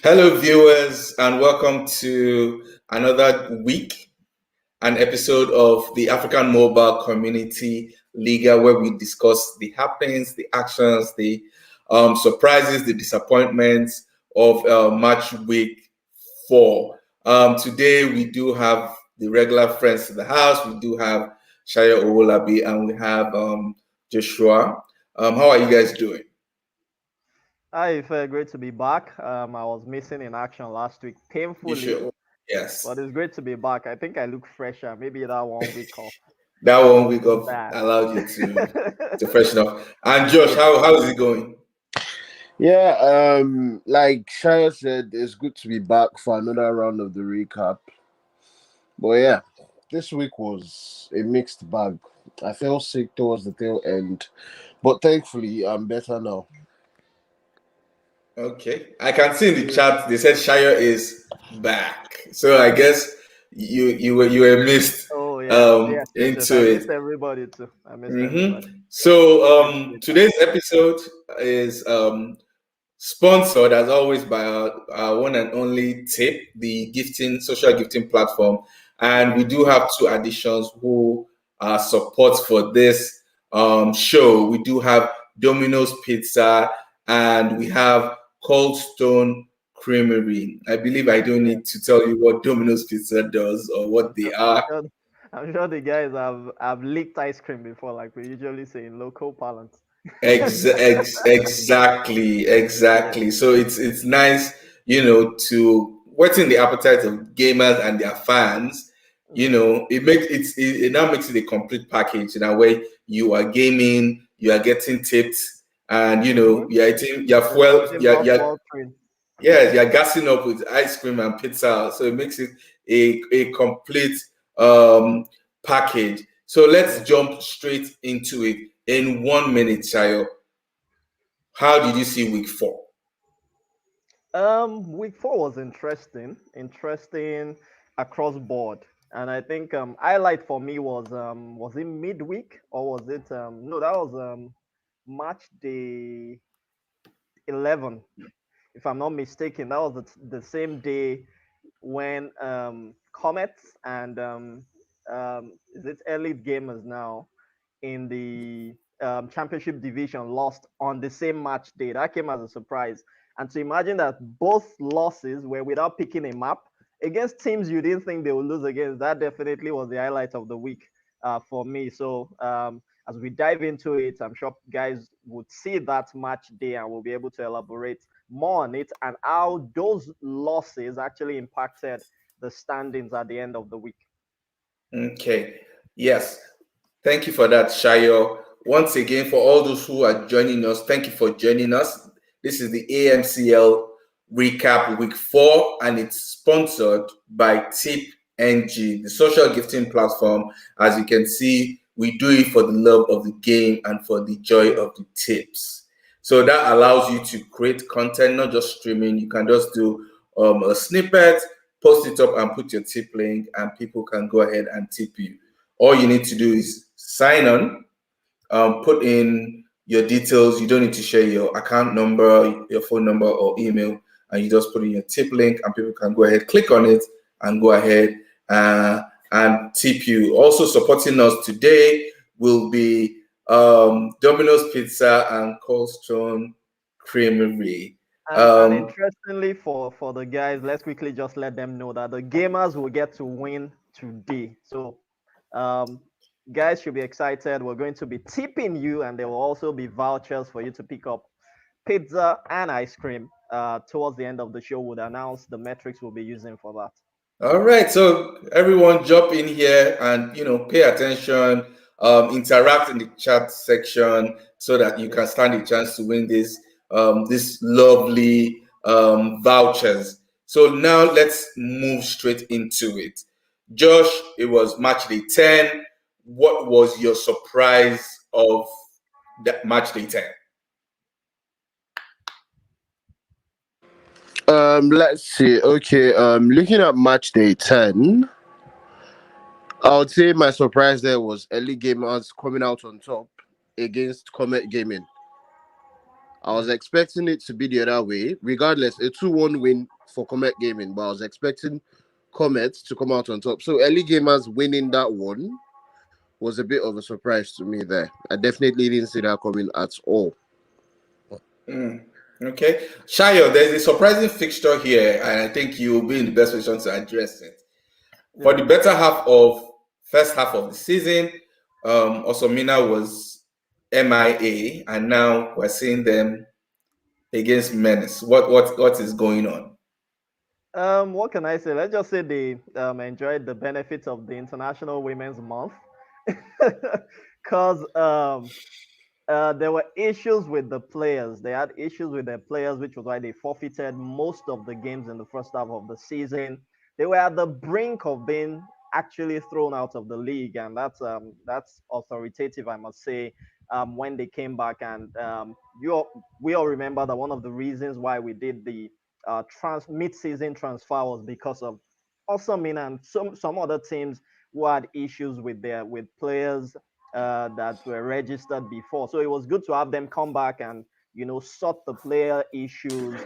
Hello, viewers, and welcome to another week, an episode of the African Mobile Community Liga, where we discuss the happenings, the actions, the surprises, the disappointments of match week 4. Today, we do have the regular friends to the house. We do have Shaya Owolabi, and we have Joshua. How are you guys doing? Hi, it felt great to be back. I was missing in action last week, You painfully, sure? Yes. but it's great to be back. I think I look fresher. Maybe that 1 week off That one week wasn't off bad. allowed you to freshen up. And Josh, how is it going? Yeah, like Shaya said, it's good to be back for another round of the recap. But yeah, this week was a mixed bag. I felt sick towards the tail end, but thankfully I'm better now. Okay, I can see in the chat they said Shire is back, so I guess you were missed Oh yes, yes, yes, yes. into I it. missed everybody too. I missed everybody. So Good to be back. today's episode is sponsored as always by our one and only Tip, the gifting social gifting platform, and we do have two additions who are support for this show. We do have Domino's Pizza and we have Cold Stone Creamery. I believe I don't Yeah, need to tell you what Domino's Pizza does or what they I'm are. sure. I'm sure the guys have licked ice cream before, like we usually say in local parlance. Yeah, Exactly. So it's nice, to whetting the appetite of gamers and their fans. yeah, It now makes it a complete package in a way. You are gaming, you are getting tips, and mm-hmm. you're eating, you're You're fuel, eating you're mouthwatering. Train. yeah, you're gassing up with ice cream and pizza. So it makes it a complete um package. So let's Yeah. jump straight into it in 1 minute, Chayo. How did you see week 4? Week four was interesting across board, and I think highlight for me was it midweek or was it no, that was match day 11, if I'm not mistaken. That was the same day when Comets and is it Elite Gamers now in the championship division lost on the same match day. That came as a surprise. And to imagine that both losses were without picking a map against teams you didn't think they would lose against, that definitely was the highlight of the week for me. So as we dive into it, I'm sure guys would see that match day and we'll be able to elaborate more on it and how those losses actually impacted the standings at the end of the week. Okay. Yes. Thank you for that, Shayo. Once again, for all those who are joining us, thank you for joining us. This is the AMCL recap week 4, and it's sponsored by Tip NG, the social gifting platform. As you can see, we do it for the love of the game and for the joy Yeah. of the tips. So that allows you to create content, not just streaming. You can just do a snippet, post it up, and put your tip link, and people can go ahead and tip you. All you need to do is sign on, put in your details. You don't need to share your account number, your phone number, or email, and you just put in your tip link, and people can go ahead, click on it, and go ahead and tip you. Also supporting us today will be Domino's Pizza and Cold Stone Creamery. And Um, interestingly for the guys, let's quickly just let them know that the gamers will get to win today. So um guys should be excited. We're going to be tipping you and there will also be vouchers for you to pick up pizza and ice cream. Towards the end of the show, would announce the metrics we'll be using for that. All right, so everyone jump in here and pay attention, interact in the chat section so that you Yeah. can stand a chance to win this lovely vouchers. So now let's move straight into it. Josh, it was match day 10. What was your surprise of that match day 10? Let's see. Okay, looking at match day 10, I would say my surprise there was early gamers coming out on top against Comet Gaming. I was expecting it to be the other way. Regardless, a 2-1 win for Comet Gaming, but I was expecting Comet to come out on top. So early gamers winning that one was a bit of a surprise to me there. I definitely didn't see that coming at all. Okay. Shayo, there's a surprising fixture here, and I think you'll be in the best position to address it. For the better half of first half of the season, Osomina was MIA, and now we're seeing them against Menace. What is going on? What can I say? Let's just say they enjoyed the benefits of the International Women's Month, because there were issues with the players. They had issues with their players, which was why they forfeited most of the games in the first half of the season. They were at the brink of being actually thrown out of the league, and that's authoritative, I must say. When they came back, and we all remember that one of the reasons why we did the mid-season transfer was because of Awesome and some other teams who had issues with players that were registered before. So it was good to have them come back and sort the player issues.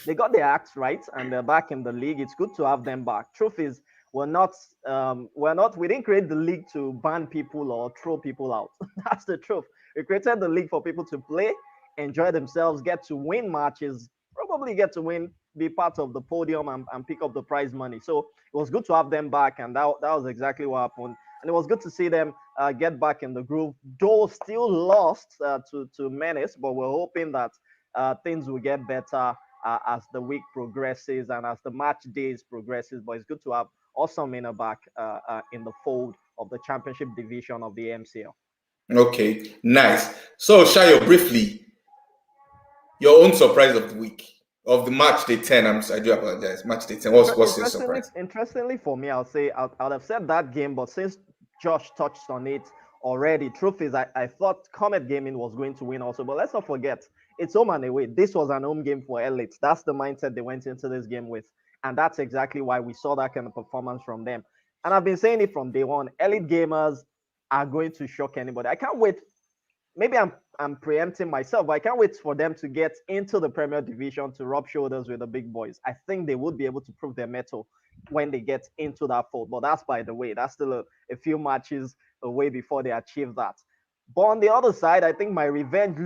They got their acts right and they're back in the league. It's good to have them back. Truth is, we didn't create the league to ban people or throw people out. That's the truth. We created the league for people to play, enjoy themselves, get to win matches, probably get to win, be part of the podium and pick up the prize money. So it was good to have them back, and that was exactly what happened. And it was good to see them get back in the groove, though still lost to Menace, but we're hoping that things will get better as the week progresses and as the match days progresses. But it's good to have Awesome in back in the fold of the championship division of the AMCL. Okay, nice. So Shayo, briefly, your own surprise of the week. Of the match day 10, I do apologize. Match day 10. What's your surprise? Interestingly for me, I'll say I'd have said that game, but since Josh touched on it already, truth is I thought Comet Gaming was going to win also. But let's not forget, it's home and away. This was an home game for Elite. That's the mindset they went into this game with. And that's exactly why we saw that kind of performance from them. And I've been saying it from day one. Elite gamers are going to shock anybody. I can't wait. Maybe I'm preempting myself, but I can't wait for them to get into the Premier Division to rub shoulders with the big boys. I think they would be able to prove their mettle when they get into that fold. But that's by the way. That's still a few matches away before they achieve that. But on the other side, I think my revenge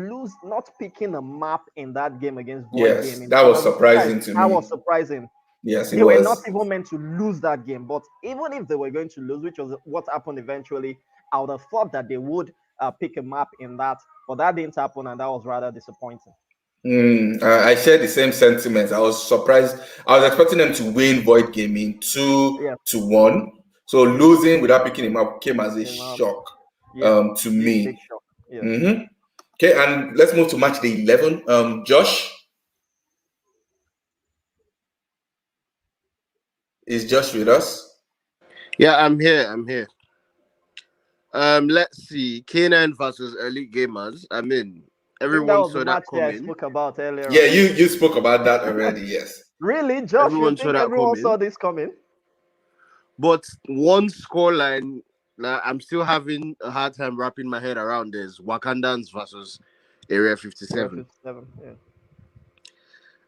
not picking a map in that game against Void Yes, Gaming. that was surprising to me. That was surprising. Yes, they were not even meant to lose that game. But even if they were going to lose, which was what happened eventually, I would have thought that they would pick a map in that, but that didn't happen, and that was rather disappointing. I share the same sentiments. I was surprised. I was expecting them to win Void Gaming 2-1. So losing without picking him up came as a shock to me. Big shock. Yeah. Mm-hmm. Okay, and let's move to match day 11. Josh. Is Josh with us? Yeah, I'm here. Let's see. K9 versus Elite Gamers. I mean, everyone saw that coming. I spoke about earlier. Yeah, you spoke about that already. Yes. Really, Josh? You think everyone saw this coming? But one scoreline that I'm still having a hard time wrapping my head around is Wakandans versus Area 57. Area 57, yeah.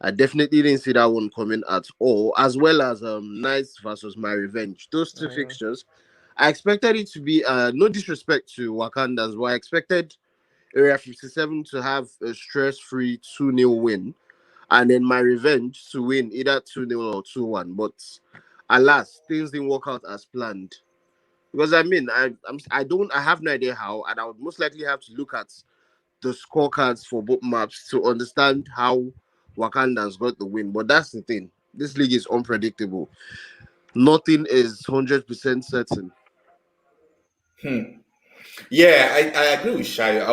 I definitely didn't see that one coming at all, as well as Knights versus My Revenge. Those two fixtures, I expected it to be no disrespect to Wakandans, but I expected Area 57 to have a stress-free 2-0 win, and then My Revenge to win either 2-0 or 2-1. But alas, things didn't work out as planned. Because I mean, I have no idea how, and I would most likely have to look at the scorecards for both maps to understand how Wakandans got the win. But that's the thing. This league is unpredictable. Nothing is 100% certain. Yeah, I agree with Shayo. I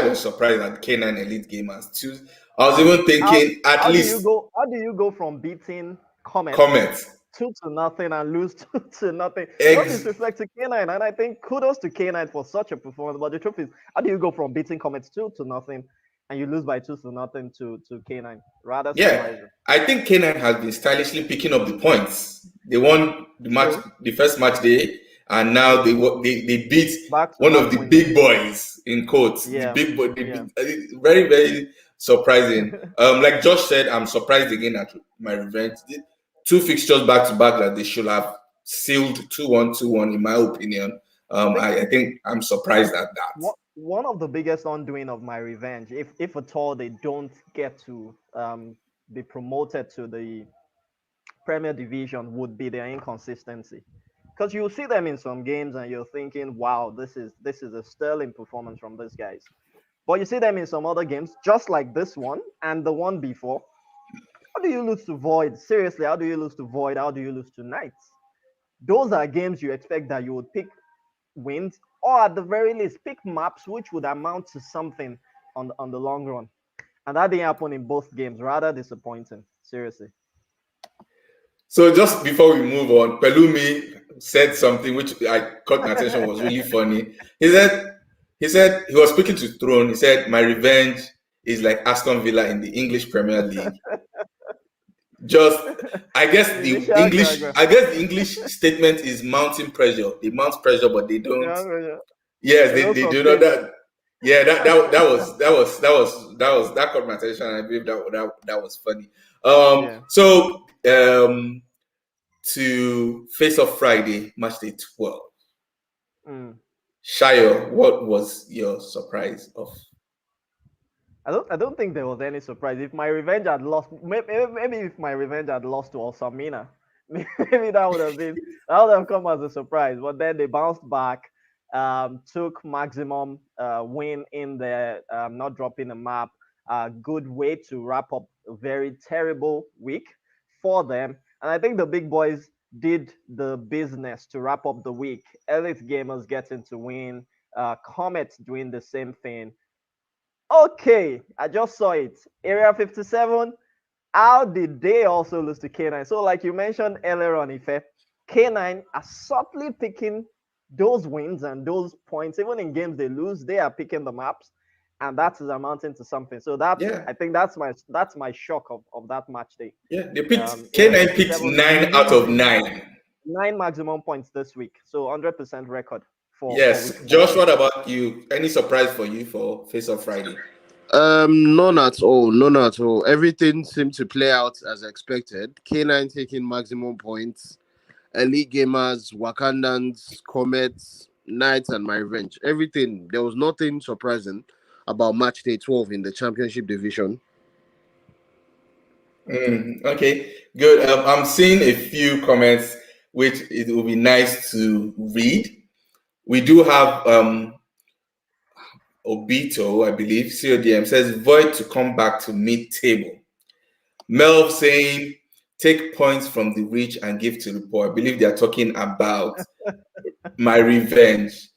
was surprised at K9 Elite Gamers too. I was even thinking how do you go from beating Comet 2-0 and lose 2-0? No disrespect to K9, and I think kudos to K9 for such a performance. But the truth is, how do you go from beating Comet 2-0 and you lose by 2-0 to K9? Rather surprising. I think K9 has been stylishly picking up the points. They won the match, the first match day, and now Yeah. they beat Back to one of back the winners. big boys in quotes. The Yeah. big boy, Yeah. very very surprising. Like Josh said, I'm surprised again at my revenge. Two fixtures back to back that they should have sealed 2-1, 2-1. In my opinion, I think I think I'm surprised at that. one of the biggest undoing of my revenge, if at all they don't get to be promoted to the Premier Division, would be their inconsistency. Because you see them in some games and you're thinking, wow, this is a sterling performance from these guys. But you see them in some other games, just like this one and the one before. How do you lose to Void? Seriously, how do you lose to Void? How do you lose to Knights? Those are games you expect that you would pick wins, or at the very least, pick maps which would amount to something on the long run. And that didn't happen in both games. Rather disappointing. Seriously. So just before we move on, Pelumi said something which I caught my attention, was really funny. He said he was speaking to Throne. He said, "My revenge is like Aston Villa in the English Premier League." Just Initial I guess the English statement is mounting pressure. They mount pressure, but they don't. yeah, Yes, they don't they do not sustain it. that. Yeah, that caught my attention. I believe that was funny. Yeah. So to face off Friday, match day 12. Mm. Shayo, what was your surprise of? I don't think there was any surprise. If my revenge had lost, maybe if my revenge had lost to Osamina, maybe that would have come as a surprise. But then they bounced back, took maximum win in there, not dropping a map. Good way to wrap up a very terrible week for them. And I think the big boys did the business to wrap up the week. Elite Gamers getting to win. Comet doing the same thing. Okay, I just saw it. Area 57. How did they also lose to K9? So, like you mentioned earlier on, Ife, K9 are subtly picking those wins and those points. Even in games they lose, they are picking the maps, and that is amounting to something. So Yeah, I think that's my shock of that match day. yeah. They picked Area K9 picked 57 nine out of losing nine. 9 maximum points this week. So 100% record for week Yes, four. Josh. What about you? Any surprise for you for face off Friday? None at all. None at all. Everything seemed to play out as expected. K9 taking maximum points. Elite Gamers, Wakandans, Comets, Knights, and My Revenge. Everything. There was nothing surprising about match day 12 in the championship division. Okay, good. I'm seeing a few comments which it will be nice to read. We do have Obito, I believe, CODM says Void to come back to mid table. Melv saying take points from the rich and give to the poor. I believe they are talking about my revenge.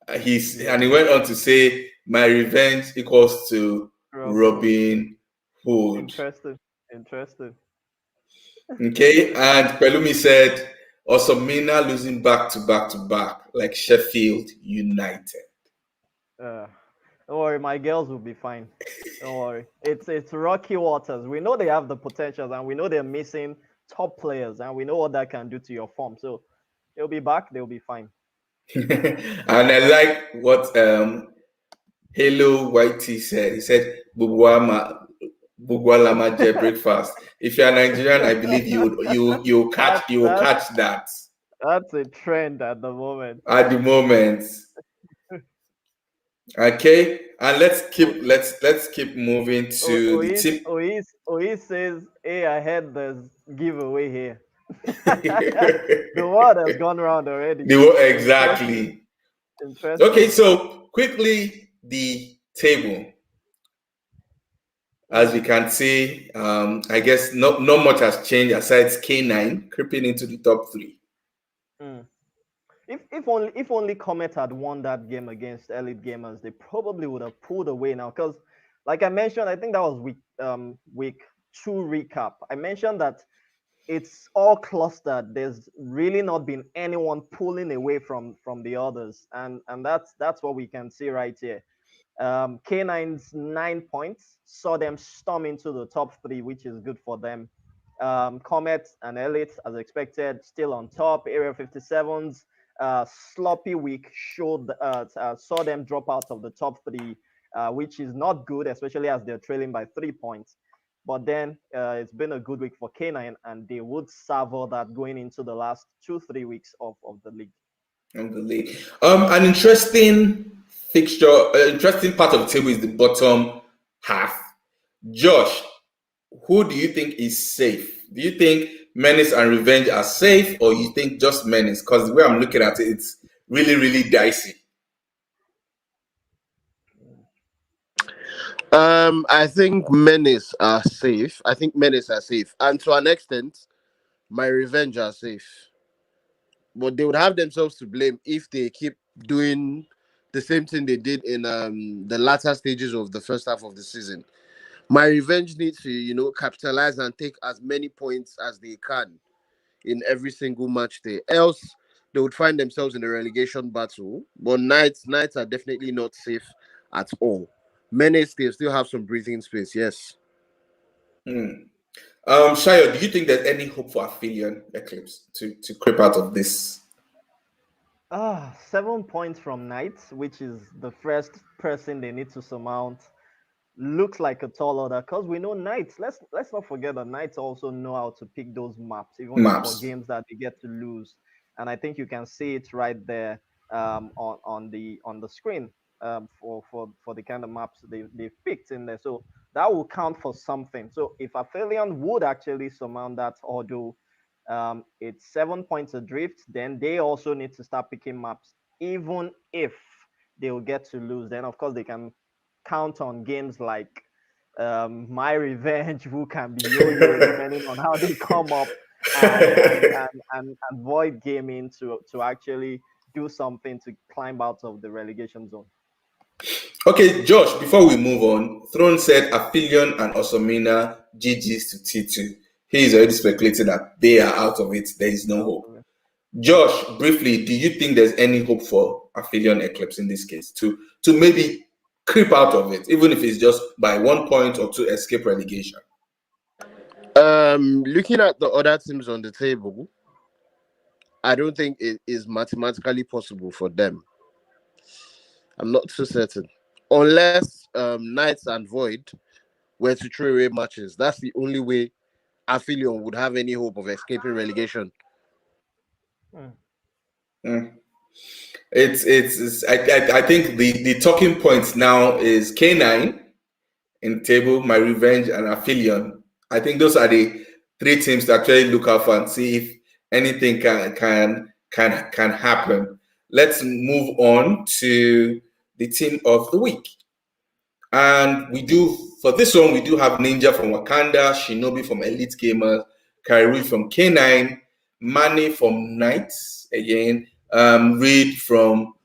Yeah, And he went on to say my revenge equals to Robin Hood. Robin Hood. Interesting. Interesting. Okay, and Pelumi said Osomina losing back to back to back like Sheffield United. Uh, don't worry, my girls will be fine. Don't worry. It's rocky waters. We know they have the potentials, and we know they're missing top players, and we know what that can do to your form. So they'll be back. They'll be fine. And I like what Halo Whitey said. He said Bugwalama Jet breakfast. If you're Nigerian, I believe That you will that catch that that's a trend at the moment. at the moment. Okay, and O- let's keep moving to the Ois tip. Ois Ois says, "Hey, I heard there's giveaway here." The word has gone around already. Interesting. Exactly. Okay, Interesting. so quickly the table. As we Mm. can see, I guess not much has changed aside K9 creeping into the top three. Mm. If only Comet had won that game against Elite Gamers, they probably would have pulled away now. Because, like I mentioned, I think that was week 2 recap. I mentioned that it's all clustered. There's really not been anyone pulling away from the others, and that's what we can see right here. K9's 9 points saw them storm into the top three, which is good for them. Comet and Elite, as expected, still on top. Area 57's sloppy week saw them drop out of the top three, which is not good, especially as they're trailing by 3 points. But then it's been a good week for K9, and they would savor that going into the last 2-3 weeks of the league. Of the league. An interesting fixture, interesting part of the table is the bottom half. Josh, who do you think is safe? Do you think Menace and Revenge are safe, or you think just Menace? Because the way I'm looking at it, it's really, really dicey. I think Menace are safe. I think Menace are safe, and to an extent, my Revenge are safe. But they would have themselves to blame if they keep doing the same thing they did in the latter stages of the first half of the season. My Revenge needs to, capitalize and take as many points as they can in every single match day. Else, they would find themselves in a relegation battle. But Knights are definitely not safe at all. Menace, they still have some breathing space. Yes. Hmm. Shayo, do you think there's any hope for Aphelion Eclipse to creep out of this? 7 points from Knights, which is the first person they need to surmount, looks like a tall order because we know Knights. Let's not forget that Knights also know how to pick those maps, even for Maps. games that they get to lose. And I think you can see it right there on the screen, for the kind of maps they've picked in there. So that will count for something. So if Aphelion would actually surmount that order, it's 7 points adrift. Then they also need to start picking maps, even if they will get to lose. Then of course they can count on games like My Revenge, who can be yo-yo depending on how they come up, and Void Gaming to actually do something to climb out of the relegation zone. Okay, Josh, before we move on, Throne said Aphelion and Osomina GG's to T2. He is already speculating that they are out of it. There is no Out hope. of it. Josh, briefly, do you think there's any hope for Aphelion Eclipse in this case to maybe creep out of it, even if it's just by 1 point or to escape relegation? Looking at the other teams on the table, I don't think it is mathematically possible for them. I'm not too certain. Unless Knights and Void were to throw away matches. That's the only way Aphelion would have any hope of escaping relegation. Hmm. Mm. I think the talking point now is K9 in table, My Revenge, and Aphelion. I think those are the three teams to actually look out for and see if anything can happen. Let's move on to the team of the week. And we do for this one, we do have Ninja from Wakanda, Shinobi from Elite Gamers, Kyrie from K9, Mane from Knights again, Reed from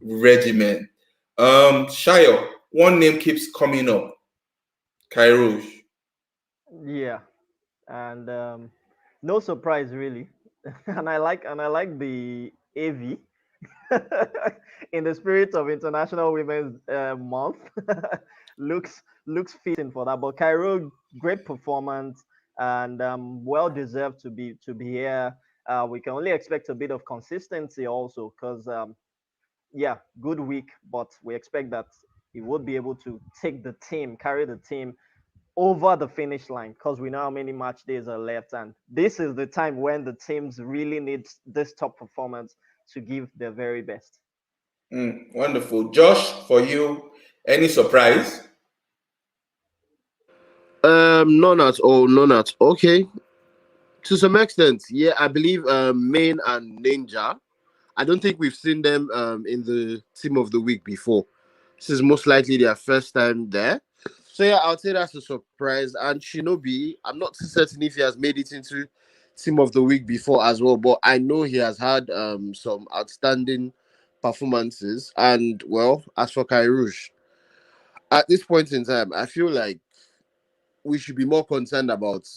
Regiment. Shayo, one name keeps coming up, Kairouge. Yeah, and no surprise really. And I like the AV in the spirit of International Women's Month. looks fitting for that. But Cairo, great performance, and well deserved to be here. We can only expect a bit of consistency also, because yeah, good week, but we expect that he would be able to carry the team over the finish line, because we know how many match days are left, and this is the time when the teams really need this top performance to give their very best. Wonderful. Josh, for you, any surprise? None at all. None at okay. To some extent, yeah, I believe Main and Ninja. I don't think we've seen them in the team of the week before. This is most likely their first time there. So yeah, I'll say that's a surprise. And Shinobi, I'm not too certain if he has made it into team of the week before as well, but I know he has had some outstanding performances. And well, as for Kairouge, at this point in time, I feel like we should be more concerned about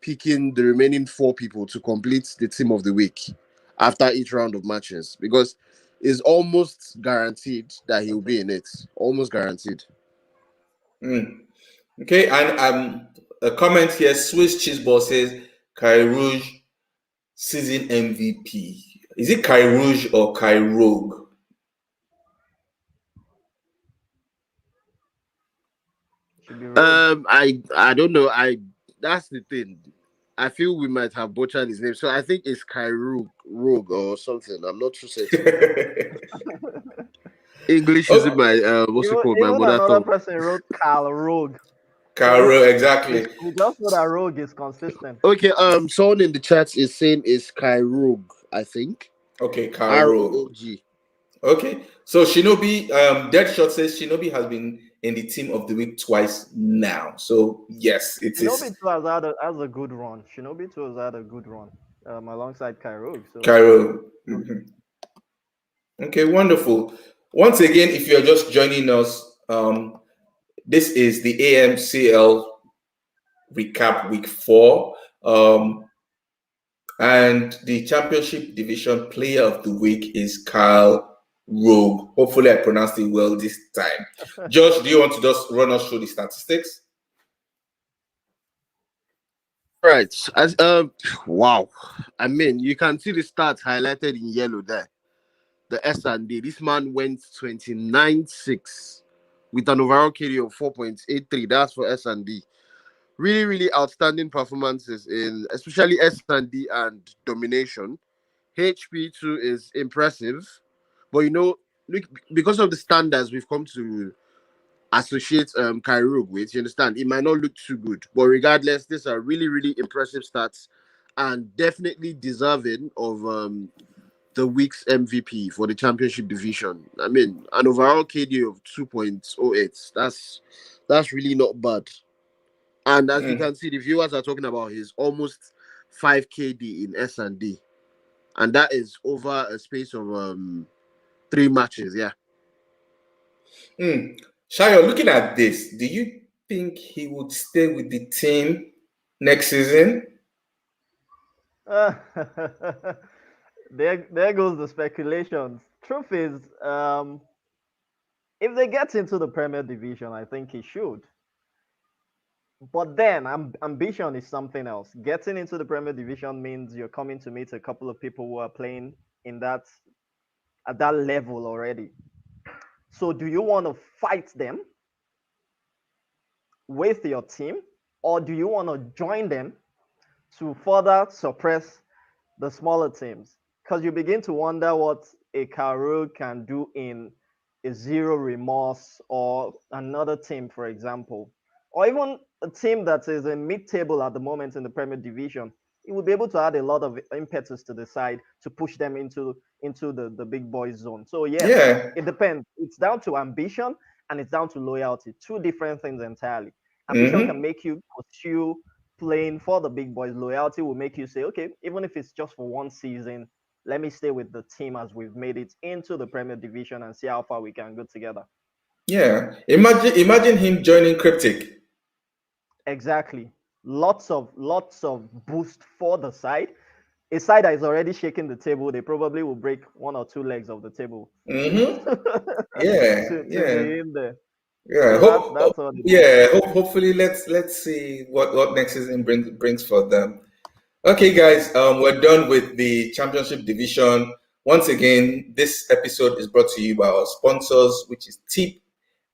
picking the remaining four people to complete the team of the week after each round of matches, because it's almost guaranteed that he'll Okay. be in it. Almost guaranteed. Mm. Okay, and a comment here, Swiss Cheeseball says Kai Rouge season MVP. Is it Kai Rouge or Kai Rogue? Should be Rogue. I don't know. That's the thing. I feel we might have butchered his name, so I think it's Rogue or something. I'm not too certain. English isn't Oh, my what's it called? My Even mother another tongue. person wrote Carl Rogue. So Caro, exactly. we just know that Rogue is consistent. Okay, someone in the chat is saying it's Rogue, I think. Okay, Caro. ROOG. Okay, so Shinobi, Deadshot says Shinobi has been in the team of the week twice now. So yes, it Shinobi is too has a good run. Shinobi too has had a good run alongside Kai Rogue. So Caro. good. Mhm. Okay, wonderful. Once again, if you're just joining us, this is the AMCL recap week 4. And the championship division player of the week is Kyle Rogue. Hopefully, I pronounced it well this time. Josh, do you want to just run us through the statistics? Right. As wow. I mean, you can see the stats highlighted in yellow there. The S&D. This man went 29-6 with an overall KD of 4.83. That's for S&D. Really, really outstanding performances in especially S&D and domination. HP2 is impressive, but look, because of the standards we've come to associate Kyrog with, you understand, it might not look too good. But regardless, these are really, really impressive stats and definitely deserving of the week's MVP for the championship division. I mean, an overall KD of 2.08. That's really not bad. And as you Mm. can see, the viewers are talking about his almost 5 KD in S&D. And that is over a space of 3 matches, yeah. Mm. Shayo, looking at this, do you think he would stay with the team next season? There goes the speculations. Truth is, if they get into the Premier Division, I think he should. But then ambition is something else. Getting into the Premier Division means you're coming to meet a couple of people who are playing in that at that level already. So do you want to fight them with your team, or do you want to join them to further suppress the smaller teams? Because you begin to wonder what a Karoo can do in a zero remorse or another team, for example, or even a team that is in mid-table at the moment in the Premier Division. It will be able to add a lot of impetus to the side to push them into the big boys zone. So yes, Yeah. it depends. It's down to ambition and it's down to loyalty. Two different things entirely. Ambition can Mm-hmm. make you pursue playing for the big boys. Loyalty will make you say, okay, even if it's just for one season, let me stay with the team as we've made it into the Premier Division and see how far we can go together. Yeah. Imagine him joining Cryptic. Exactly. Lots of boost for the side. A side that is already shaking the table, they probably will break one or two legs of the table Mm-hmm. Yeah. to Yeah. be in there. Yeah. So that's what it is. Yeah. Hopefully, let's see what next season brings for them. Okay, guys, we're done with the championship division. Once again, this episode is brought to you by our sponsors, which is Tip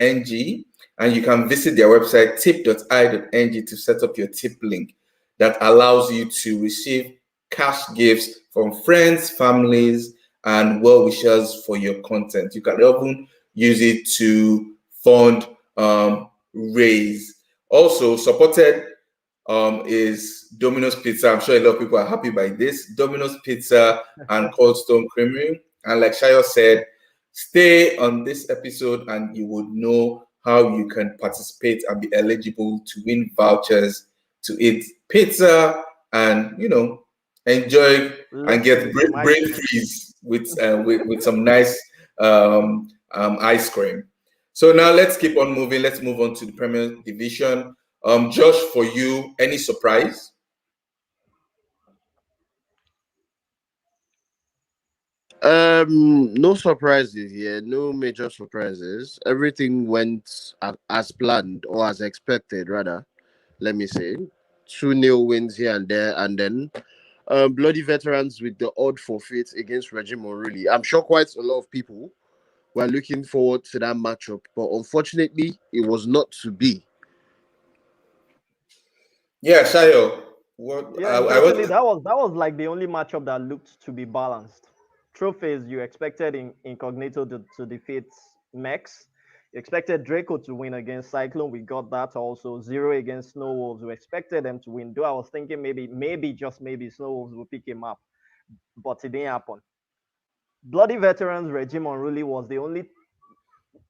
NG, and you can visit their website tip.i.ng to set up your tip link that allows you to receive cash gifts from friends, families, and well wishers for your content. You can even use it to fund raise. Also supported is Domino's Pizza. I'm sure a lot of people are happy by this. Domino's Pizza and Cold Stone Creamery. And like Shayo said, stay on this episode and you would know how you can participate and be eligible to win vouchers to eat pizza and, enjoy and get Literally some ice brain cream. freeze with some nice ice cream. So now let's keep on moving. Let's move on to the Premier Division. Josh, for you, any surprise? No surprises here, no major surprises. Everything went as planned or as expected, rather. Let me say 2-0 wins here and there, and then Bloody Veterans with the odd forfeit against Reggie Monrulli. I'm sure quite a lot of people were looking forward to that matchup, but unfortunately, it was not to be. Yeah, Shayo. What Yeah, I interestingly, was. that was like the only matchup that looked to be balanced. Trophies you expected in Incognito to defeat Mex. You expected Draco to win against Cyclone. We got that also. Zero against Snow Wolves. We expected them to win. Though I was thinking maybe just maybe Snow Wolves will pick him up, but it didn't happen. Bloody Veterans Regime Unruly was the only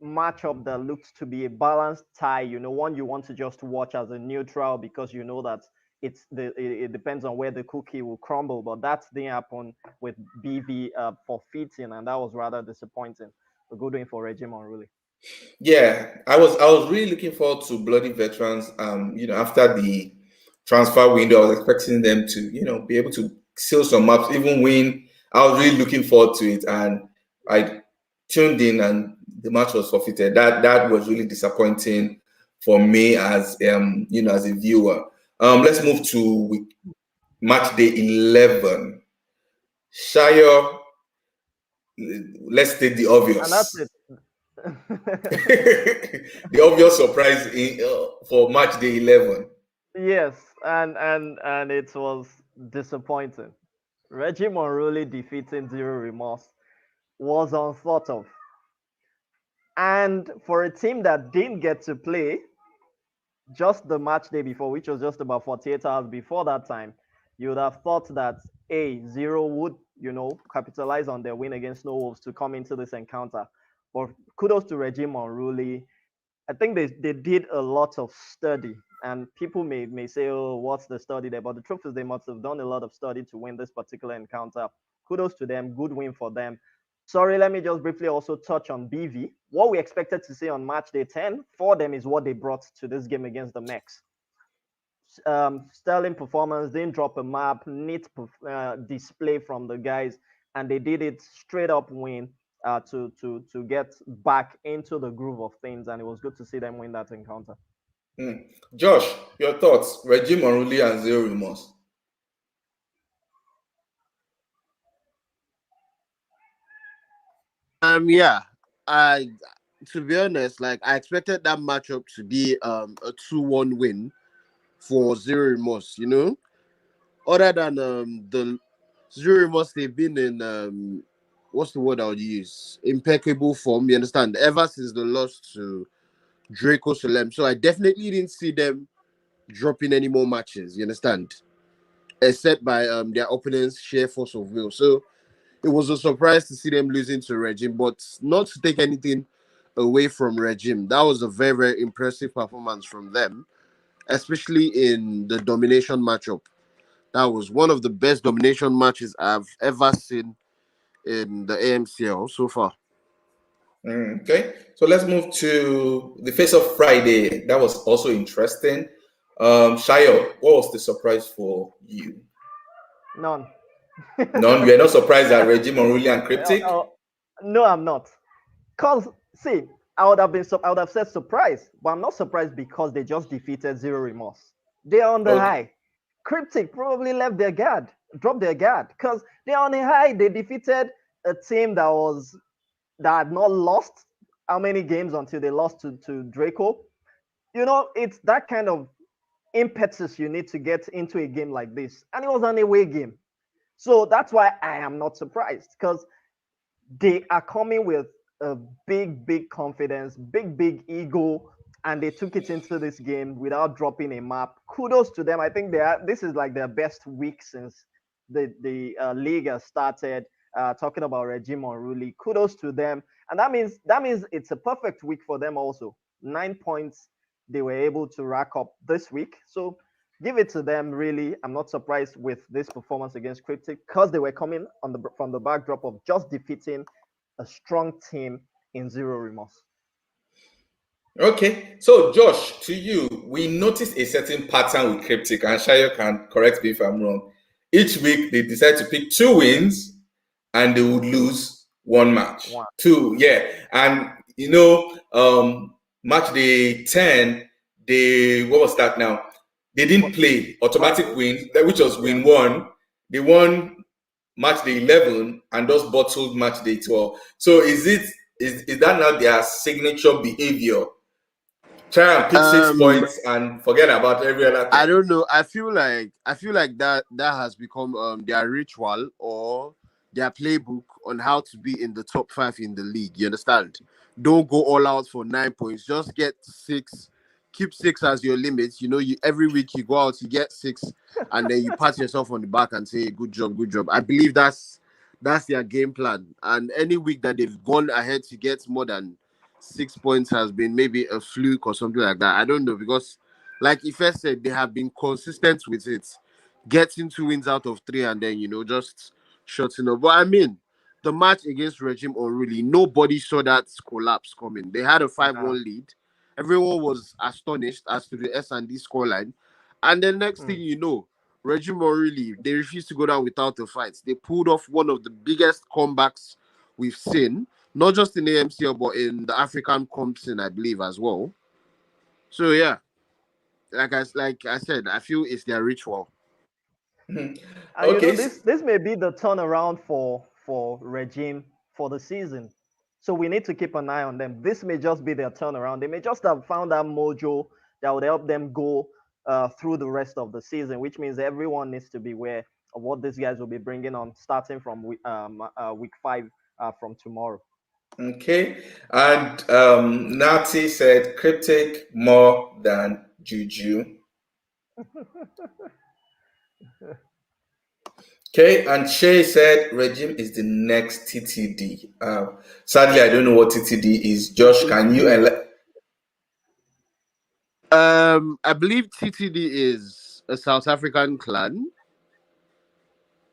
matchup that looks to be a balanced tie. One you want to just watch as a neutral because you know that it depends on where the cookie will crumble. But that didn't happen with BV forfeiting, and that was rather disappointing. A good win for Regime Unruly. Yeah, I was really looking forward to Bloody Veterans. After the transfer window, I was expecting them to, be able to seal some maps, even win. I was really looking forward to it, and I tuned in, and the match was forfeited. That was really disappointing for me as as a viewer. Let's move to match day 11. Shayo, let's take the And that's obvious. it. The obvious surprise for match day 11. Yes, and it was disappointing. Reggie Monrulli defeating Zero Remorse was unthought of. And for a team that didn't get to play just the match day before, which was just about 48 hours before that time, you would have thought that Zero would, capitalize on their win against Snow Wolves to come into this encounter. But kudos to Regime Unruly. I think they did a lot of study. And people may say, oh, what's the study there? But the truth is they must have done a lot of study to win this particular encounter. Kudos to them. Good win for them. Sorry, let me just briefly also touch on BV. What we expected to see on match day 10 for them is what they brought to this game against the Mex. Sterling performance, didn't drop a map, neat display from the guys, and they did it straight up win to get back into the groove of things, and it was good to see them win that encounter. Josh, your thoughts? Regime Unruly and Zero Remorse. Yeah, I to be honest, like I expected that matchup to be a 2-1 win for Zero Remorse. Other than the Zero Remorse, they've been in what's the word I would use? Impeccable form. You understand? Ever since the loss to Draco Solem, so I definitely didn't see them dropping any more matches. You understand? Except by their opponents' sheer force of will. So it was a surprise to see them losing to Regime, but not to take anything away from Regime. That was a very, very impressive performance from them, especially in the domination matchup. That was one of the best domination matches I've ever seen in the AMCL so far. Okay, so let's move to the Face of Friday. That was also interesting. Shayo, what was the surprise for you? None. None. You are not surprised at Regime Unruly and Uh, Cryptic? uh, no, I'm not. Cause see, I would have said surprised, but I'm not surprised because they just defeated Zero Remorse. They're on the Okay. high. Cryptic probably left their guard, dropped their guard, because they're on the high. They defeated a team that had not lost how many games until they lost to Draco. It's that kind of impetus you need to get into a game like this. And it was an away game. So that's why I am not surprised, because they are coming with a big confidence, big ego, and they took it into this game without dropping a map. Kudos to them. I think this is like their best week since the league has started. Talking about Regime Unruly, kudos to them, and that means it's a perfect week for them also. 9 points they were able to rack up this week, so give it to them. Really, I'm not surprised with this performance against Cryptic because they were coming from the backdrop of just defeating a strong team in Zero Remorse. Okay, so Josh, to you, we noticed a certain pattern with Cryptic, and Shayo can correct me if I'm wrong. Each week they decide to pick two wins and they would lose one match. One. Two, yeah. And match day 10, what was that now? They didn't play automatic Sparkles? win, which was Yeah. win one. They won match day 11 and just bottled match day 12. So is that now their signature behavior? Try and pick six Um, points and forget about every other I thing. don't know. I feel like that has become their ritual or their playbook on how to be in the top five in the league. You understand? Don't go all out for 9 points. Just get six. Keep six as your limit. You know, you every week you go out, you get six, and then you pat yourself on the back and say, "Good job, good job." I believe that's their game plan. And any week that they've gone ahead to get more than 6 points has been maybe a fluke or something like that. I don't know because like Ife said, they have been consistent with it, getting 2 wins out of three, and then just shutting up. But I mean, the match against Regime Unruly, nobody saw that collapse coming. They had a Nah. 5-1 lead. Everyone was astonished as to the S&D scoreline, and then next thing Mm. you know, Regime Unruly, they refused to go down without a fight. They pulled off one of the biggest comebacks we've seen, not just in AMCL but in the African comp scene, I believe as well. So yeah, like I said, I feel it's their ritual. And Okay. this may be the turnaround for regime for the season. So we need to keep an eye on them. This may just be their turnaround. They may just have found that mojo that would help them go through the rest of the season, which means everyone needs to be aware of what these guys will be bringing on starting from week 5 from tomorrow. Okay. And Nati said cryptic more than juju. Okay, and Shay said regime is the next TTD. Sadly, I don't know what TTD is. Josh, can you TTD. I believe TTD is a South African clan.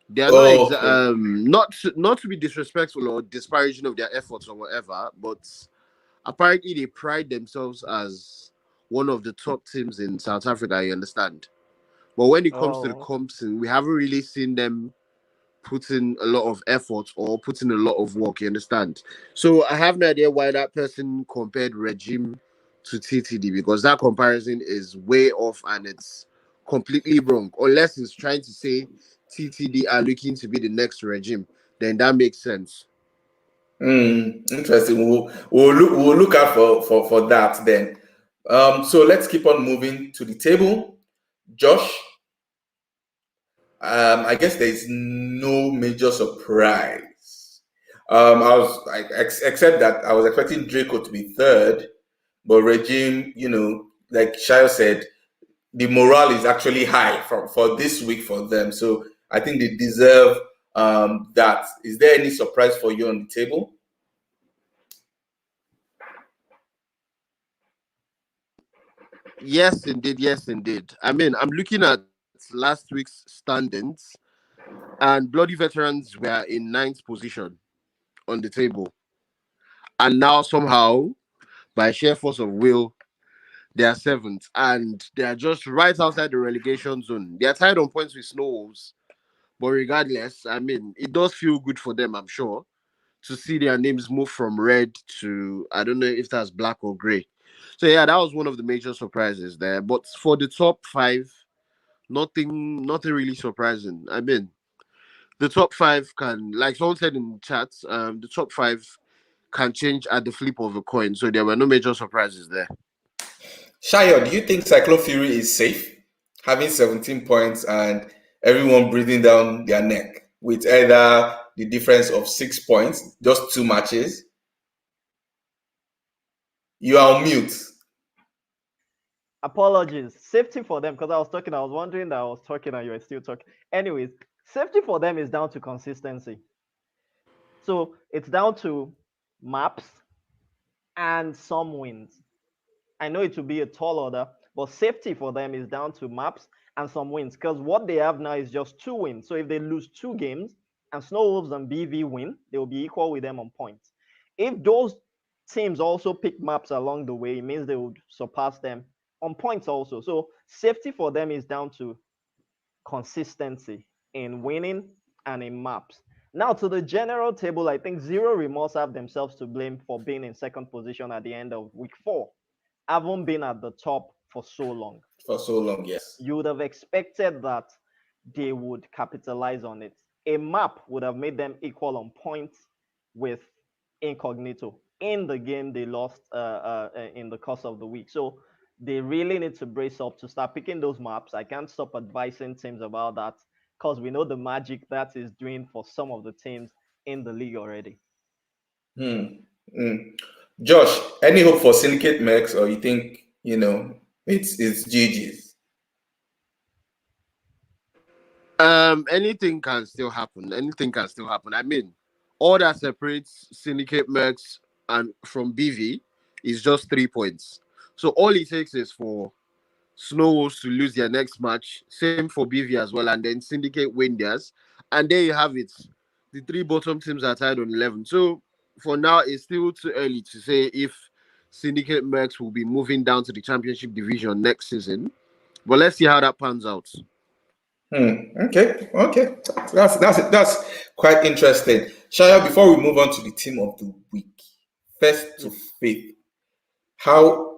They are not Okay. not to be disrespectful or disparaging of their efforts or whatever, but apparently they pride themselves as one of the top teams in South Africa. You understand? But when it comes to the Oh, comps, we haven't really seen them put in a lot of effort or put in a lot of work. You understand? So I have no idea why that person compared regime to TTD because that comparison is way off and it's completely wrong. Unless it's trying to say TTD are looking to be the next regime, then that makes sense. Interesting. We'll look out for that then. So let's keep on moving to the table. Josh, I guess there is no major surprise. I was like, except that I was expecting Draco to be third, but Regime, like Shayo said, the morale is actually high for this week for them. So I think they deserve that. Is there any surprise for you on the table? Yes, indeed. Yes, indeed. I mean, I'm looking at last week's standings, and Bloody Veterans were in ninth position on the table, and now somehow, by sheer force of will, they are seventh, and they are just right outside the relegation zone. They are tied on points with Snow Wolves, but regardless, I mean, it does feel good for them, I'm sure, to see their names move from red to I don't know if that's black or grey. So yeah, that was one of the major surprises there. But for the top five, nothing really surprising. I mean, the top five can, like someone said in the chat, the top five can change at the flip of a coin. So there were no major surprises there. Shayo, do you think Cyclone Fury is safe? Having 17 points and everyone breathing down their neck with either the difference of 6 points, just two matches. You are on mute. apologies. Safety for them because I was talking. I was wondering that I was talking and you were still talking. Anyways, safety for them is down to consistency. So it's down to maps and some wins. I know it will be a tall order, but safety for them is down to maps and some wins because what they have now is just 2 wins. So if they lose 2 games and Snow Wolves and BV win, they will be equal with them on points. If those teams also pick maps along the way, it means they would surpass them on points also. So safety for them is down to consistency in winning and in maps. Now, to the general table, I think Zero Remorse have themselves to blame for being in second position at the end of week 4. Haven't been at the top for so long. For so long, yes. You would have expected that they would capitalize on it. A map would have made them equal on points with Incognito in the game they lost in the course of the week. So they really need to brace up to start picking those maps. I can't stop advising teams about that because we know the magic that is doing for some of the teams in the league already. Hmm. Hmm. Josh, any hope for Syndicate Max, or you think it's GG's? Anything can still happen. Anything can still happen. I mean, all that separates Syndicate Mercs and from BV is just 3 points. So all it takes is for Snow Wolves to lose their next match. Same for BV as well, and then Syndicate win theirs, and there you have it. The three bottom teams are tied on 11. So for now, it's still too early to say if Syndicate Mercs will be moving down to the Championship division next season. But let's see how that pans out. Okay. Okay. That's quite interesting. Shaya, before we move on to the team of the week, first to fifth, how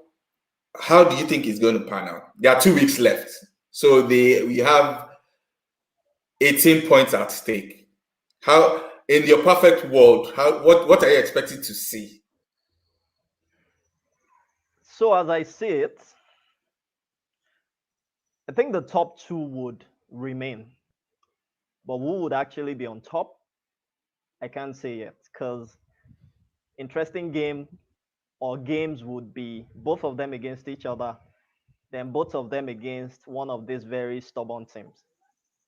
how do you think it's going to pan out? There are 2 weeks left, so we have 18 points at stake. How, in your perfect world, what are you expecting to see? So as I see it, I think the top two would remain, but who would actually be on top? I can't say yet because interesting game or games would be both of them against each other, then both of them against one of these very stubborn teams,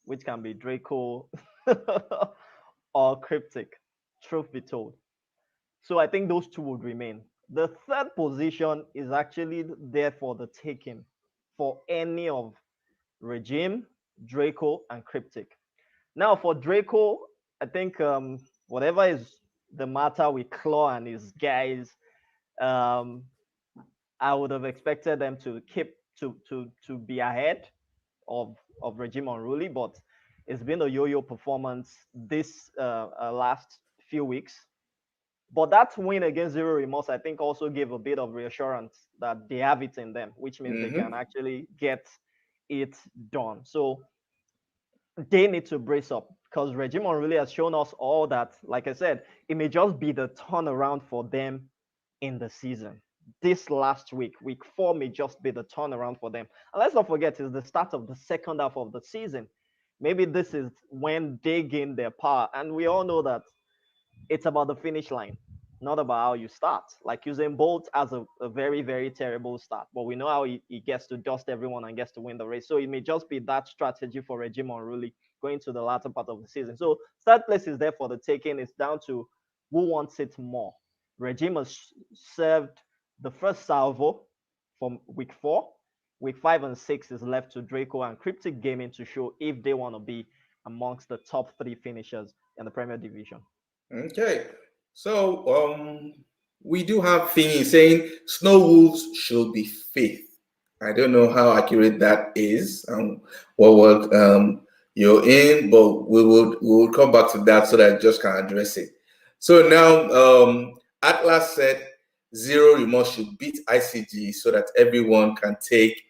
which can be Draco or Cryptic, truth be told. So I think those two would remain. The third position is actually there for the taking for any of Regime, Draco, and Cryptic. Now for Draco, I think whatever is the matter with Claw and his guys, um, I would have expected them to keep to be ahead of Regime Unruly, but it's been a yo-yo performance this last few weeks. But that win against Zero Remorse, I think, also gave a bit of reassurance that they have it in them, which means they can Mm-hmm. actually get it done. So they need to brace up because Regime really has shown us all that, like I said, it may just be the turnaround for them in the season. This last week, week 4, may just be the turnaround for them. And let's not forget, it's the start of the second half of the season. Maybe this is when they gain their power. And we all know that it's about the finish line, not about how you start. Like Usain Bolt has a very, very terrible start, but we know how he gets to dust everyone and gets to win the race. So it may just be that strategy for Regime Unruly going to the latter part of the season. So third place is there for the taking. It's down to who wants it more. Regime has served the first salvo from week 4. Week 5 and 6 is left to Draco and Cryptic Gaming to show if they want to be amongst the top 3 finishers in the Premier Division. Okay. So we do have Thingy saying Snow Wolves should be fifth. I don't know how accurate that is and what you're in, but we will come back to that so that I just can address it. So now Atlas said Zero Remorse should beat ICG so that everyone can take,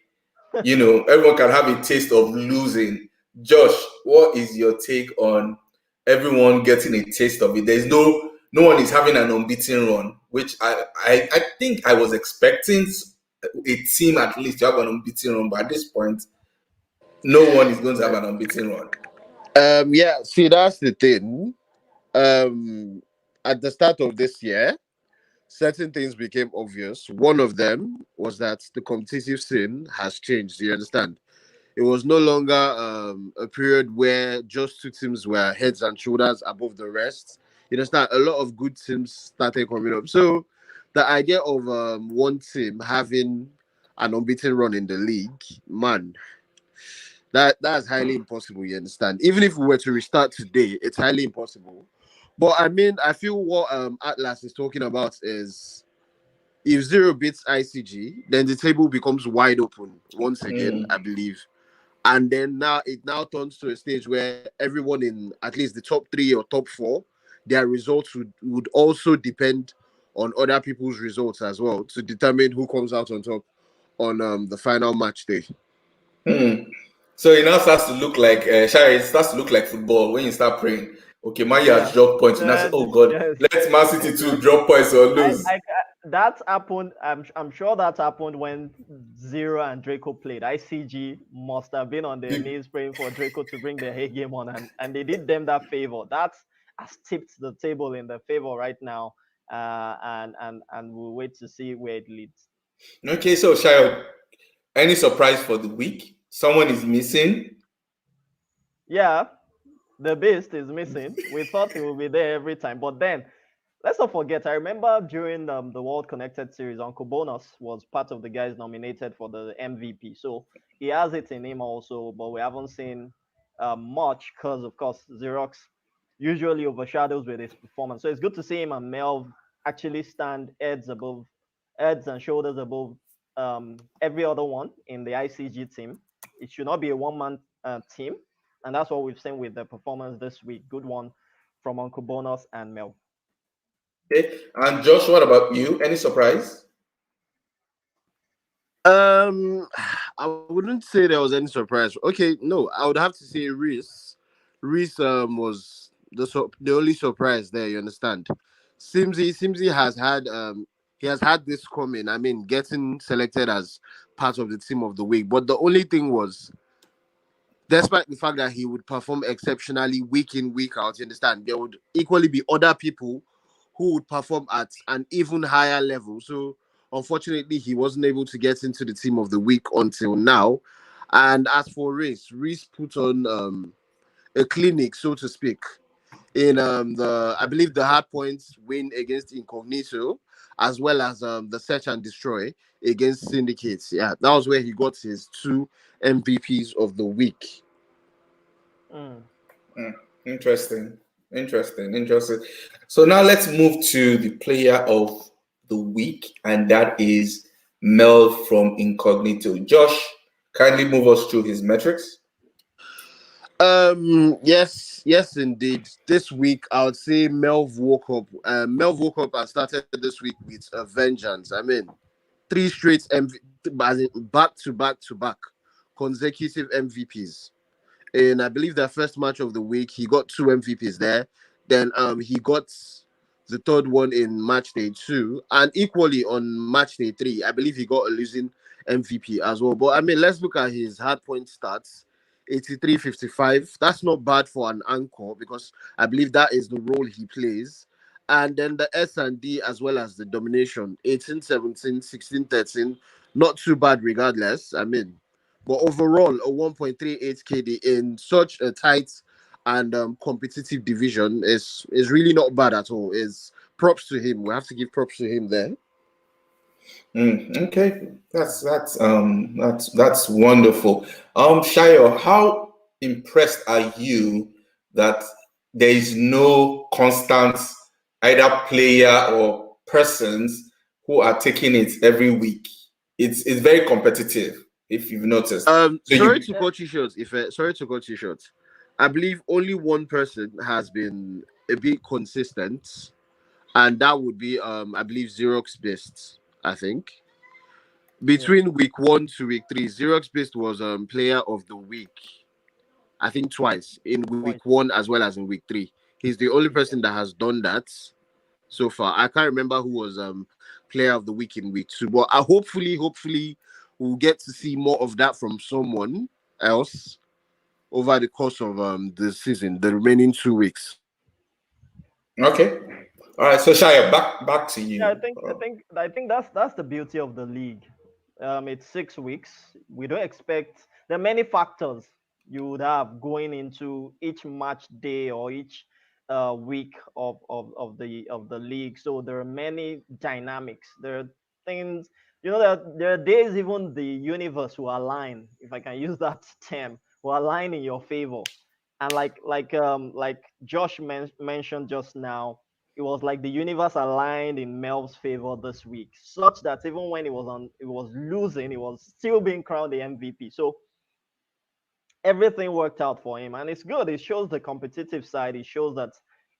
everyone can have a taste of losing. Josh, what is your take on everyone getting a taste of it? There's no one is having an unbeaten run, which I think I was expecting a team at least to have an unbeaten run, but at this point, no one is going to have an unbeaten run. Yeah, see, that's the thing. Um, at the start of this year, certain things became obvious. One of them was that the competitive scene has changed. You understand? It was no longer a period where just two teams were heads and shoulders above the rest. You understand? A lot of good teams started coming up. So the idea of one team having an unbeaten run in the league, man, that's highly impossible. You understand? Even if we were to restart today, it's highly impossible. But I mean, I feel what Atlas is talking about is if Zero beats ICG, then the table becomes wide open once again, Mm. I believe. And then now it now turns to a stage where everyone in at least the top 3 or top 4, their results would also depend on other people's results as well to determine who comes out on top on the final match day. Hmm. So it now starts to look like Shari, it starts to look like football when you start praying. Okay, Man U has Yeah. dropped points. You now say, Yes. oh God, Yes. let Man City too Exactly. drop points or lose. That happened. I'm sure that happened when Zero and Draco played. ICG must have been on their Pe- knees praying for Draco to bring the hay game on, and they did them that favor. That has tipped the table in the favor right now. And we'll wait to see where it leads. Okay, so Shari, any surprise for the week? Someone is missing. Yeah, the beast is missing. We thought he would be there every time, but then let's not forget. I remember during the World Connected series, Uncle Bonus was part of the guys nominated for the MVP. So he has it in him also, but we haven't seen much because, of course, Xerox usually overshadows with his performance. So it's good to see him and Melv actually stand heads and shoulders above every other one in the ICG team. It should not be a one-man team, and that's what we've seen with the performance this week. Good one from Uncle Bonus and Melv. Okay, and Josh, what about you? Any surprise? Um, I wouldn't say there was any surprise. Okay, no, I would have to say Reese. Reese was the only surprise there. You understand? Simsy has had he has had this coming. I mean, getting selected as part of the team of the week. But the only thing was, despite the fact that he would perform exceptionally week in week out, you understand, there would equally be other people who would perform at an even higher level. So unfortunately, he wasn't able to get into the team of the week until now. And as for Reese put on a clinic, so to speak, in the I believe the hard points win against Incognito, as well as the search and destroy against syndicates. Yeah, that was where he got his two MVPs of the week. Mm. Hmm, interesting, interesting. So now let's move to the player of the week, and that is Mel from Incognito. Josh, kindly move us through his metrics. Yes, indeed. This week, I would say Melv woke up. Melv woke up and started this week with a vengeance. I mean, three straight back to back to back consecutive MVPs. And I believe that first match of the week, he got two MVPs there. Then he got the third one in match day two, and equally on match day three, I believe he got a losing MVP as well. But I mean, let's look at his hard point stats. 83-55. That's not bad for an anchor because I believe that is the role he plays. And then the S&D as well as the domination 18-17, 16-13. Not too bad regardless. I mean, but overall, a 1.38 KD in such a tight and competitive division is really not bad at all. Is props to him. We have to give props to him there. Okay, that's wonderful. Shayo, how impressed are you that there is no constant either player or persons who are taking it every week? It's very competitive, if you've noticed. So Sorry you to cut you short. If sorry to cut you short, I believe only one person has been a bit consistent, and that would be I believe Xerox Best. I think Yeah, between week one to week three, Xerox Best was player of the week. I think twice in week twice. one as well as in week three. He's the only person Yeah. that has done that so far. I can't remember who was player of the week in week two, but hopefully we'll get to see more of that from someone else over the course of the season, the remaining 2 weeks. okay? All right, so Shaya, back to Yeah, you. I think that's the beauty of the league. It's 6 weeks. We don't expect there are many factors you would have going into each match day or each week of the league. So there are many dynamics. There are things there are days even the universe will align, if I can use that term, will align in your favor. And like Josh mentioned just now, it was like the universe aligned in Mel's favor this week, such that even when it was losing, it was still being crowned the MVP. So everything worked out for him, and it's good. It shows the competitive side. It shows that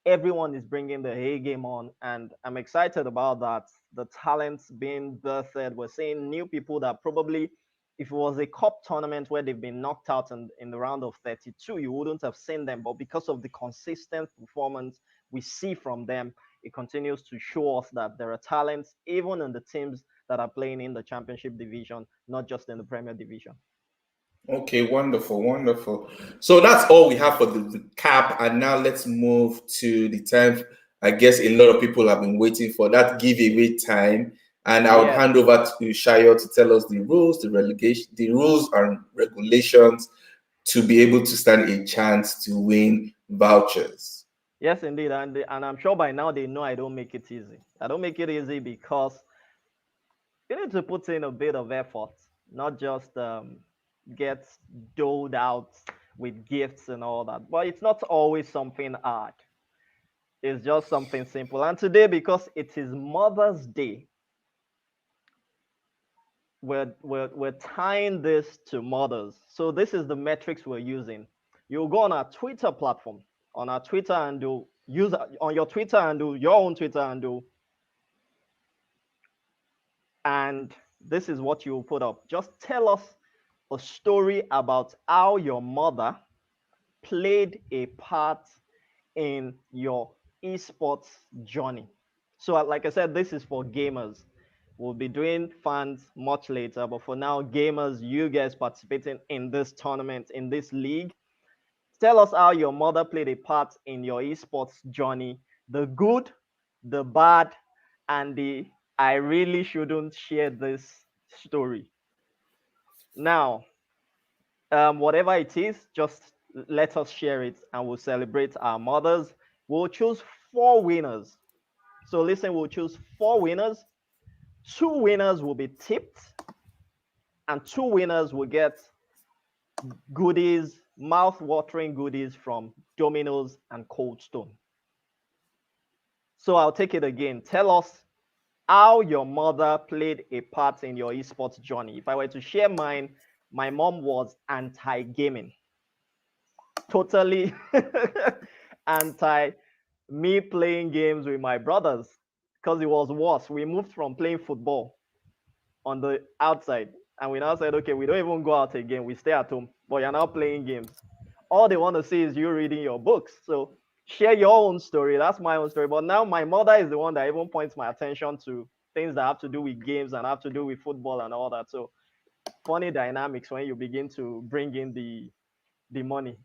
everyone is bringing the A game on, and I'm excited about that. The talents being birthed. We're seeing new people that probably If it was a cup tournament where they've been knocked out in the round of 32, you wouldn't have seen them. But because of the consistent performance we see from them, it continues to show us that there are talents even in the teams that are playing in the championship division, not just in the Premier Division. Okay, wonderful, wonderful. So that's all we have for the recap, and now let's move to the time. I guess a lot of people have been waiting for that giveaway time, and I would Yes. hand over to Shayo to tell us the rules, the rules and regulations to be able to stand a chance to win vouchers. Yes, indeed. And I'm sure by now they know I don't make it easy. I don't make it easy because you need to put in a bit of effort, not just get doled out with gifts and all that. But it's not always something hard. It's just something simple. And today, because it is Mother's Day, we're tying this to mothers. So this is the metrics we're using. You'll go on our Twitter platform, on our Twitter handle, use on your Twitter handle, your own Twitter handle, and this is what you'll put up. Just tell us a story about how your mother played a part in your esports journey. So, like I said, this is for gamers. We'll be doing fans much later, but for now, gamers, you guys participating in this tournament, in this league, tell us how your mother played a part in your esports journey, the good, the bad, and the I really shouldn't share this story. Now, whatever it is, just let us share it and we'll celebrate our mothers. We'll choose 4 winners. So, listen, we'll choose 4 winners. 2 winners will be tipped, and 2 winners will get goodies, mouth-watering goodies from Domino's and Cold Stone. So I'll take it again. Tell us how your mother played a part in your esports journey. If I were to share mine, my mom was anti-gaming, totally anti me playing games with my brothers because it was worse. We moved from playing football on the outside and we now said, okay, we don't even go out again. We stay at home, but you're now playing games. All they want to see is you reading your books. So share your own story. That's my own story. But now my mother is the one that even points my attention to things that have to do with games and have to do with football and all that. So funny dynamics when you begin to bring in the money.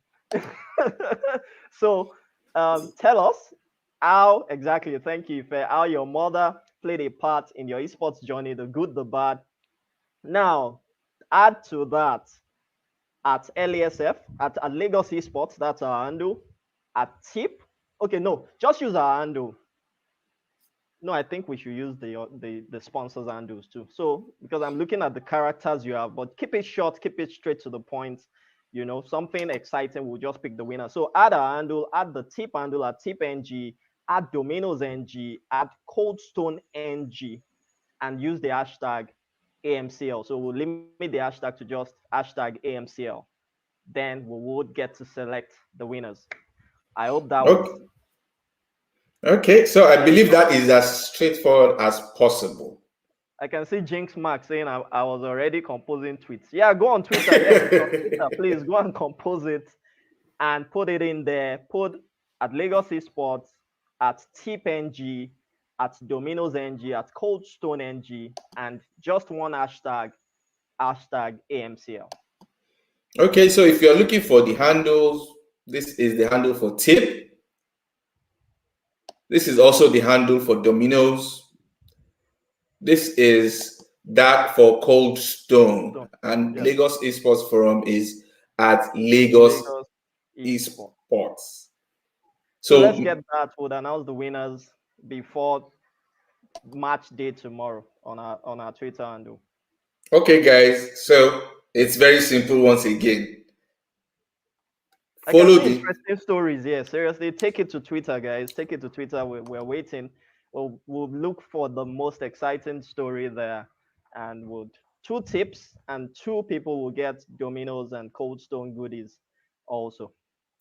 So tell us how exactly, thank you, Ife, how your mother played a part in your esports journey, the good, the bad. Now, add to that at LASF, at Lagos Esports, that's our handle. At Tip, okay, no, just use our handle. No, I think we should use the sponsors handles too. So because I'm looking at the characters you have, but keep it short, keep it straight to the point. You know, something exciting, we'll just pick the winner. So add our handle, add the Tip handle at TipNG, add Domino's NG, add Coldstone NG, and use the hashtag AMCL. So we'll limit the hashtag to just hashtag AMCL. Then we would get to select the winners. I hope that works. Okay. Okay, so I believe that is as straightforward as possible. I can see Jinx Mark saying I was already composing tweets. Yeah, go on Twitter. Yes, it's on Twitter. Please go and compose it and put it in there. Put at Lagos Esports, at TipNG, at Domino's NG, at Cold Stone NG, and just one hashtag, hashtag AMCL. Okay, so if you're looking for the handles, this is the handle for Tip. This is also the handle for Domino's. This is that for Cold Stone. And Yes. Lagos Esports Forum is at Lagos Esports. Esports. So let's get that. We'll announce the winners before match day tomorrow on our Twitter handle. Okay, guys. So it's very simple once again. I can Follow see the interesting stories here. Seriously, take it to Twitter, guys. Take it to Twitter. We're waiting. We'll look for the most exciting story there, and we'll 2 tips and 2 people will get Domino's and Cold Stone goodies also.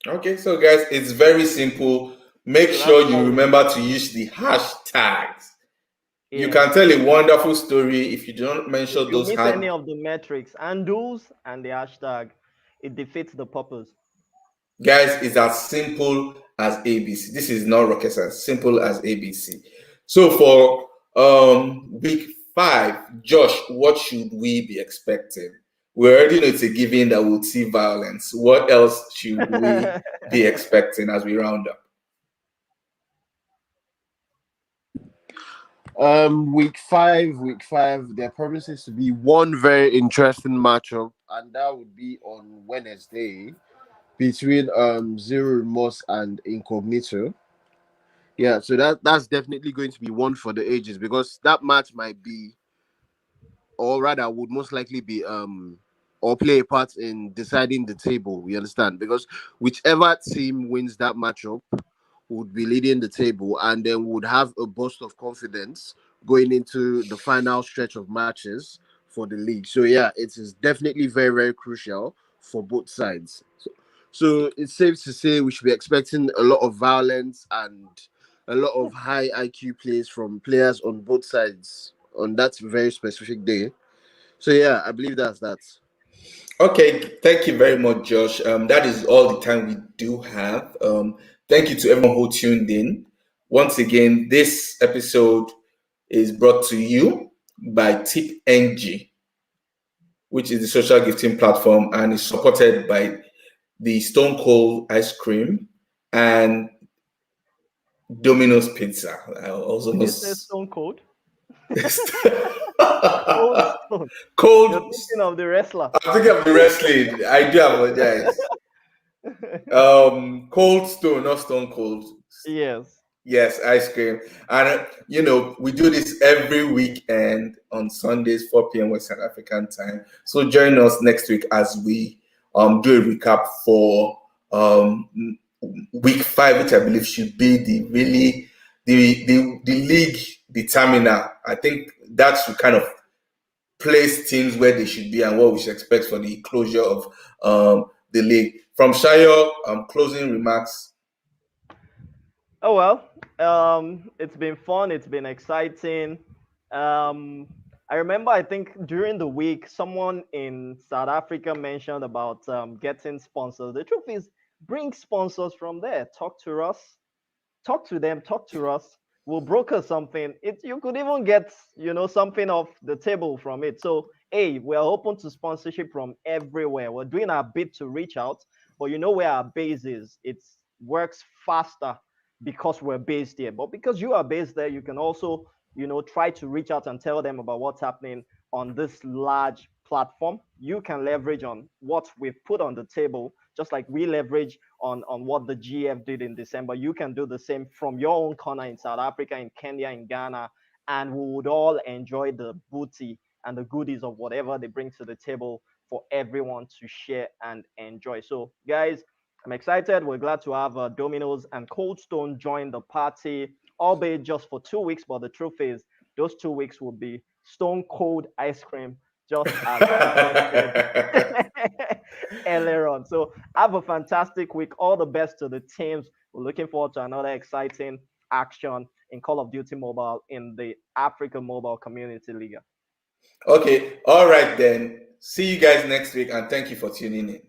Okay, so guys, it's very simple. Make So that's sure you all we remember to use the hashtags. You Yeah. can tell a wonderful story if you don't If mention you those miss any hard. of the metrics and those and the hashtag, it defeats the purpose. Guys, it's as simple as ABC. This is not rocket science, simple as ABC. So for week 5, Josh, what should we be expecting? We already know it's a given that we'll see violence. What else should we be expecting as we round up? Week 5, there promises to be one very interesting matchup, and that would be on Wednesday between Zero Remorse and Incognito. Yeah, so that's definitely going to be one for the ages because that match might be, or rather would most likely be or play a part in deciding the table. You understand? Because whichever team wins that matchup would be leading the table and then would have a burst of confidence going into the final stretch of matches for the league. So yeah, it is definitely very, very crucial for both sides. So it's safe to say we should be expecting a lot of violence and a lot of high IQ plays from players on both sides on that very specific day. So yeah, I believe that's that. Okay, thank you very much, Josh. That is all the time we do have. Thank you to everyone who tuned in. Once again, this episode is brought to you by Tip NG, which is the social gifting platform and is supported by the Stone Cold Ice Cream and Domino's Pizza. I also Did you say must. Stone Cold? Cold Stone. You're Cold. thinking of the wrestler. I'm thinking of the wrestling. I do apologize. Cold Stone, not Stone Cold. Yes. Yes, ice cream. And we do this every weekend on Sundays, 4 p.m. West African time. So join us next week as we do a recap for week 5, which I believe should be the really the league determiner. I think that should kind of place teams where they should be and what we should expect for the closure of the league. From Shayo, closing remarks. Oh well, it's been fun. It's been exciting. Um, I remember, I think during the week, someone in South Africa mentioned about getting sponsors. The truth is, bring sponsors from there. Talk to us, talk to them, talk to us. We'll broker something. It you could even get something off the table from it. So hey, we're open to sponsorship from everywhere. We're doing our bit to reach out, but you know where our base is. It works faster because we're based here. But because you are based there, you can also try to reach out and tell them about what's happening on this large platform. You can leverage on what we've put on the table, just like we leverage on what the GF did in December. You can do the same from your own corner in South Africa, in Kenya, in Ghana, and we would all enjoy the booty and the goodies of whatever they bring to the table for everyone to share and enjoy. So, guys, I'm excited. We're glad to have Domino's and Cold Stone join the party, albeit just for 2 weeks. But the truth is, those 2 weeks will be stone cold ice cream, just as Josh said earlier on. So have a fantastic week. All the best to the teams. We're looking forward to another exciting action in Call of Duty Mobile in the Africa Mobile Community League. Okay, all right then. See you guys next week, and thank you for tuning in.